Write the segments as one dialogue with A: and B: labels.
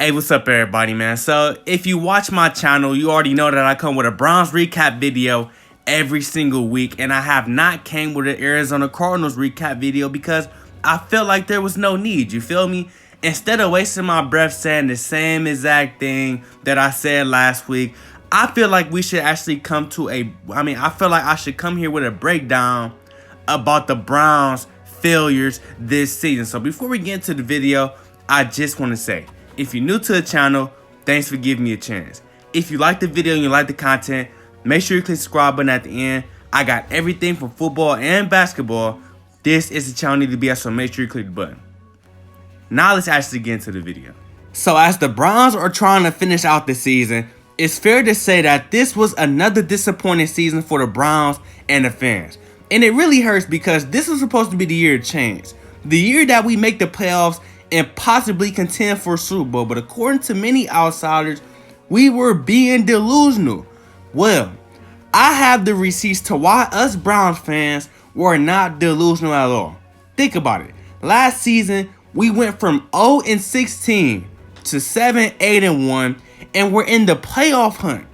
A: Hey, what's up everybody, man? So, if you watch my channel, you already know that I come with a Browns recap video every single week, and I have not came with an Arizona Cardinals recap video because I felt like there was no need, you feel me? Instead of wasting my breath saying the same exact thing that I said last week, I feel like we should actually come to I feel like I should come here with a breakdown about the Browns' failures this season. So before we get into the video, I just want to say, if you're new to the channel, thanks for giving me a chance. If you like the video and you like the content, make sure you click the subscribe button at the end. I got everything from football and basketball. This is the channel you need to be at, so make sure you click the button. Now let's actually get into the video. So as the Browns are trying to finish out the season, it's fair to say that this was another disappointing season for the Browns and the fans. And it really hurts because this was supposed to be the year of change. The year that we make the playoffs and possibly contend for a Super Bowl. But according to many outsiders, we were being delusional. Well, I have the receipts to why us Browns fans were not delusional at all. Think about it. Last season, we went from 0-16 to 7-8-1, and we're in the playoff hunt.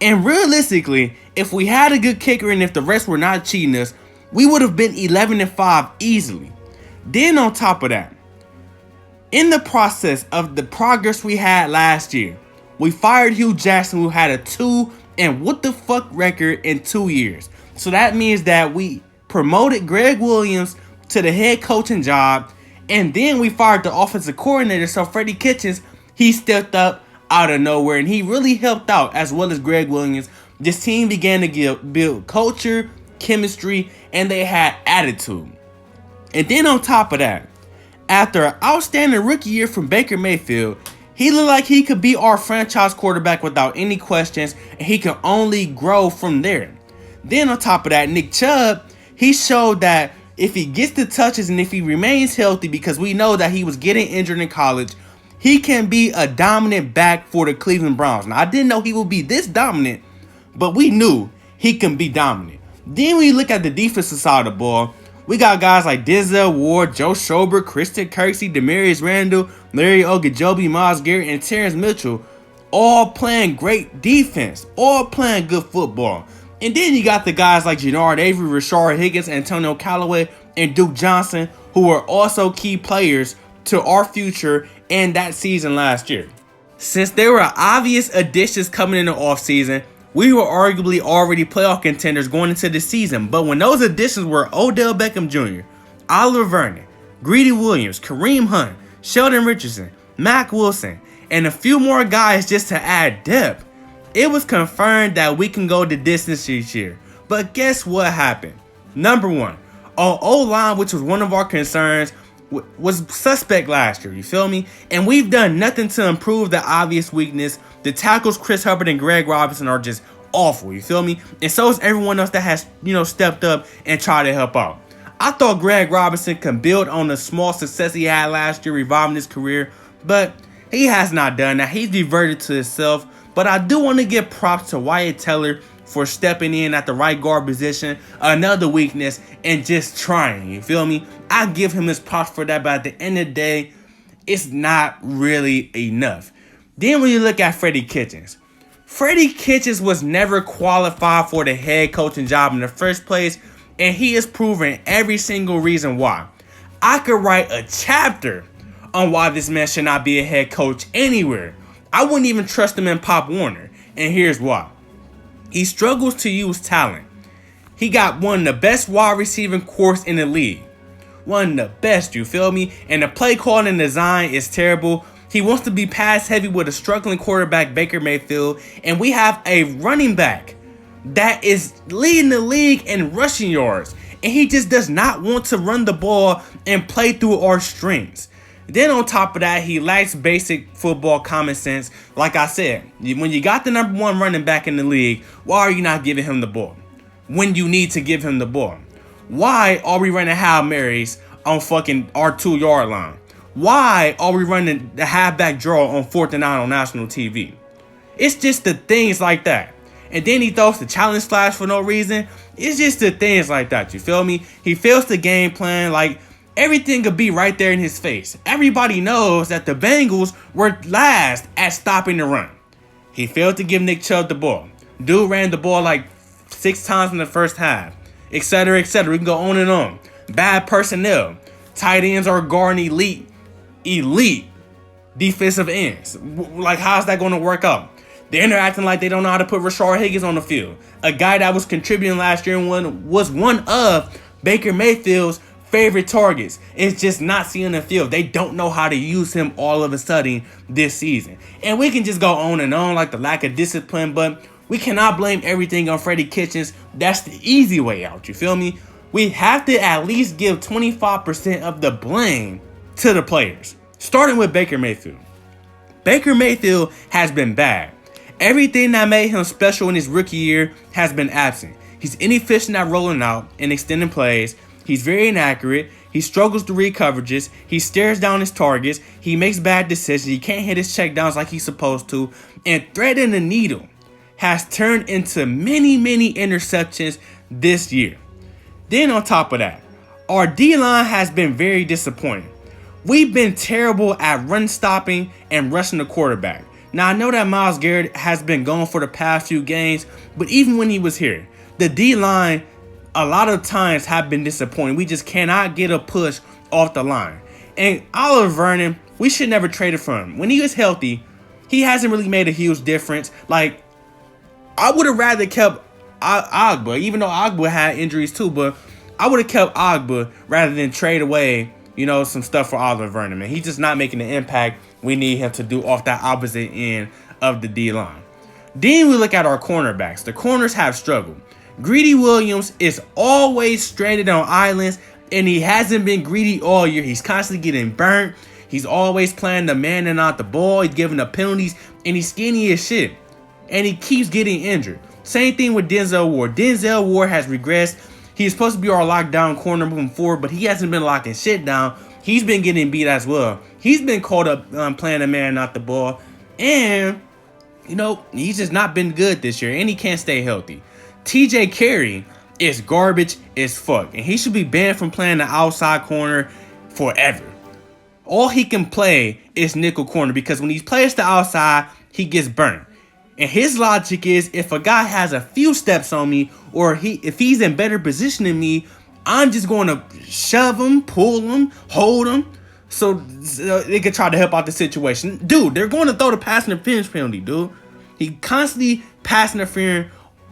A: And realistically, if we had a good kicker and if the rest were not cheating us, we would have been 11-5 easily. Then on top of that, in the process of the progress we had last year, we fired Hugh Jackson, who had a 2 and what the fuck record in 2 years. So that means that we promoted Greg Williams to the head coaching job, and then we fired the offensive coordinator. So Freddie Kitchens, he stepped up out of nowhere, and he really helped out, as well as Greg Williams. This team began to build culture, chemistry, and they had attitude. And then on top of that, after an outstanding rookie year from Baker Mayfield, he looked like he could be our franchise quarterback without any questions, and he can only grow from there. Then on top of that, Nick Chubb, he showed that if he gets the touches and if he remains healthy, because we know that he was getting injured in college, he can be a dominant back for the Cleveland Browns. Now, I didn't know he would be this dominant, but we knew he can be dominant. Then we look at the defensive side of the ball. We got guys like Denzel Ward, Joe Schobert, Christian Kirksey, Demarius Randall, Larry Ogunjobi, Myles Garrett, and Terrence Mitchell, all playing great defense, all playing good football. And then you got the guys like Jannard Avery, Rashard Higgins, Antonio Callaway, and Duke Johnson, who are also key players to our future in that season last year. Since there were obvious additions coming in the offseason, we were arguably already playoff contenders going into the season. But when those additions were Odell Beckham Jr., Oliver Vernon, Greedy Williams, Kareem Hunt, Sheldon Richardson, Mack Wilson, and a few more guys just to add depth, it was confirmed that we can go the distance this year. But guess what happened? Number one, our O-line, which was one of our concerns, was suspect last year, you feel me? And we've done nothing to improve the obvious weakness. The tackles, Chris Hubbard and Greg Robinson, are just awful, you feel me? And so is everyone else that has, stepped up and tried to help out. I thought Greg Robinson can build on the small success he had last year, reviving his career, but he has not done that. He's reverted to himself. But I do want to give props to Wyatt Teller for stepping in at the right guard position, another weakness, and just trying, you feel me? I give him his props for that, but at the end of the day, it's not really enough. Then when you look at Freddie Kitchens was never qualified for the head coaching job in the first place, and he has proven every single reason why. I could write a chapter on why this man should not be a head coach anywhere. I wouldn't even trust him in Pop Warner, and here's why. He struggles to use talent. He got one of the best wide receiving corps in the league. One of the best, you feel me? And the play calling and design is terrible. He wants to be pass heavy with a struggling quarterback, Baker Mayfield, and we have a running back that is leading the league in rushing yards, and he just does not want to run the ball and play through our strengths. Then on top of that, he lacks basic football common sense. Like I said, when you got the number one running back in the league, why are you not giving him the ball when you need to give him the ball? Why are we running Hail Marys on fucking our 2-yard line? Why are we running the halfback draw on 4th and 9 on national TV? It's just the things like that. And then he throws the challenge flash for no reason. It's just the things like that, you feel me? He fails the game plan. Like, everything could be right there in his face. Everybody knows that the Bengals were last at stopping the run. He failed to give Nick Chubb the ball. Dude ran the ball like 6 times in the first half, etc., etc. We can go on and on. Bad personnel. Tight ends are guarding elite defensive ends. Like, how's that going to work out? They're interacting like they don't know how to put Rashard Higgins on the field. A guy that was contributing last year and was one of Baker Mayfield's favorite targets. It's just not seeing the field. They don't know how to use him all of a sudden this season. And we can just go on and on, like the lack of discipline, but we cannot blame everything on Freddie Kitchens. That's the easy way out, you feel me? We have to at least give 25% of the blame to the players, starting with Baker Mayfield. Baker Mayfield has been bad. Everything that made him special in his rookie year has been absent. He's inefficient at rolling out and extending plays. He's very inaccurate. He struggles to read coverages. He stares down his targets. He makes bad decisions. He can't hit his checkdowns like he's supposed to. And threading the needle has turned into many interceptions this year. Then on top of that, our D-line has been very disappointing. We've been terrible at run stopping and rushing the quarterback. Now, I know that Myles Garrett has been gone for the past few games, but even when he was here, the D-line a lot of times have been disappointing. We just cannot get a push off the line. And Oliver Vernon, we should never trade it for him. When he was healthy, he hasn't really made a huge difference. Like, I would have rather kept Agba, even though Agba had injuries too, but I would have kept Agba rather than trade away, some stuff for Oliver Vernon, man. He's just not making the impact we need him to do off that opposite end of the D-line. Then we look at our cornerbacks. The corners have struggled. Greedy Williams is always stranded on islands, and he hasn't been greedy all year. He's constantly getting burnt. He's always playing the man and not the ball. He's giving up penalties, and he's skinny as shit. And he keeps getting injured. Same thing with Denzel Ward. Denzel Ward has regressed. He's supposed to be our lockdown corner moving forward, but he hasn't been locking shit down. He's been getting beat as well. He's been caught up playing the man, not the ball. And, he's just not been good this year, and he can't stay healthy. TJ Carey is garbage as fuck, and he should be banned from playing the outside corner forever. All he can play is nickel corner because when he plays the outside, he gets burnt. And his logic is, if a guy has a few steps on me, or if he's in better position than me, I'm just going to shove him, pull him, hold him, so they can try to help out the situation. Dude, they're going to throw the pass interference penalty, dude. He constantly pass interfering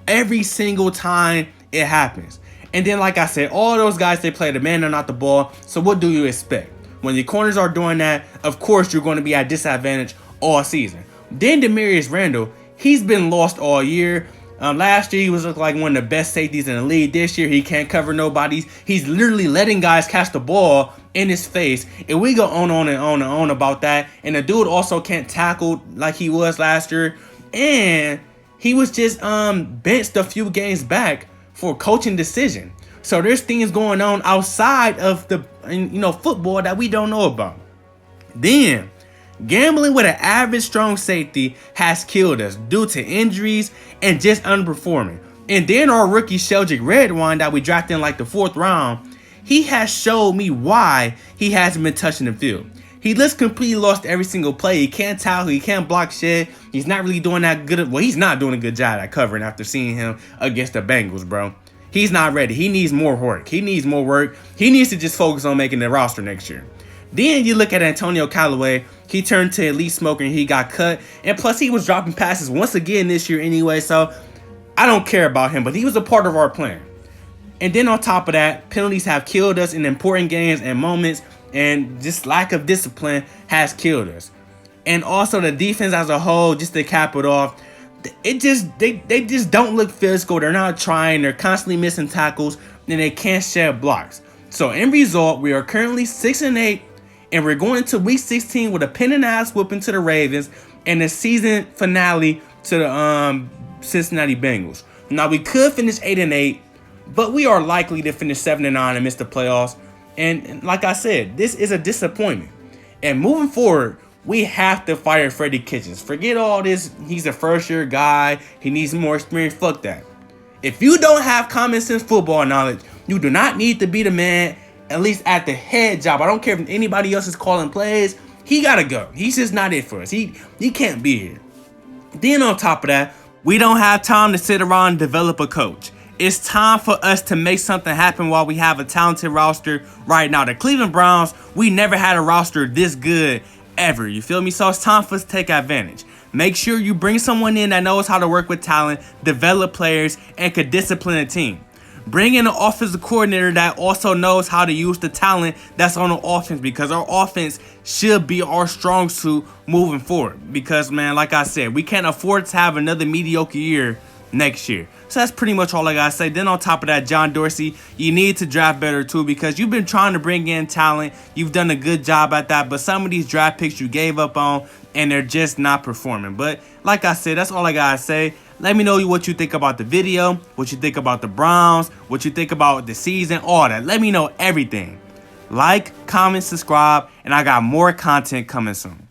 A: every single time it happens. And then, like I said, all those guys, they play the man and not the ball. So what do you expect? When the corners are doing that, of course you're going to be at disadvantage all season. Then Demarius Randall, he's been lost all year. Last year, he was like one of the best safeties in the league. This year, he can't cover nobody. He's literally letting guys catch the ball in his face. And we go on and on about that. And the dude also can't tackle like he was last year. And he was just benched a few games back for coaching decision. So there's things going on outside of the football that we don't know about. Then, gambling with an average strong safety has killed us due to injuries and just underperforming. And then our rookie Sheldrick Redwine that we drafted in like the 4th round, he has showed me why he hasn't been touching the field. He looks completely lost every single play. He can't tackle. He can't block shit. He's not really doing that good. Well, he's not doing a good job at covering after seeing him against the Bengals, bro. He's not ready. He needs more work. He needs to just focus on making the roster next year. Then you look at Antonio Callaway. He turned to elite smoker and he got cut. And plus, he was dropping passes once again this year anyway. So I don't care about him, but he was a part of our plan. And then on top of that, penalties have killed us in important games and moments. And just lack of discipline has killed us. And also the defense as a whole, just to cap it off, they just don't look physical. They're not trying. They're constantly missing tackles, and they can't shed blocks. So in result, we are currently 6-8, and we're going to week 16 with a pin and ass whooping to the Ravens and the season finale to the Cincinnati Bengals. Now we could finish 8-8, but we are likely to finish 7-9 and miss the playoffs. And like I said, this is a disappointment. And moving forward, we have to fire Freddie Kitchens. Forget all this. He's a first-year guy. He needs more experience. Fuck that. If you don't have common sense football knowledge, you do not need to be the man at least at the head job. I don't care if anybody else is calling plays. He gotta go. He's just not it for us. He can't be here. Then on top of that, we don't have time to sit around and develop a coach. It's time for us to make something happen while we have a talented roster right now. The Cleveland Browns, we never had a roster this good ever. You feel me? So it's time for us to take advantage. Make sure you bring someone in that knows how to work with talent, develop players, and could discipline a team. Bring in an offensive coordinator that also knows how to use the talent that's on the offense, because our offense should be our strong suit moving forward. Because, man, like I said, we can't afford to have another mediocre year next year. So that's pretty much all I gotta say. Then on top of that, John Dorsey, you need to draft better too, because you've been trying to bring in talent. You've done a good job at that, but some of these draft picks you gave up on, and they're just not performing. But like I said, that's all I gotta say. Let me know what you think about the video, what you think about the Browns, what you think about the season, all that. Let me know everything. Like, comment, subscribe, and I got more content coming soon.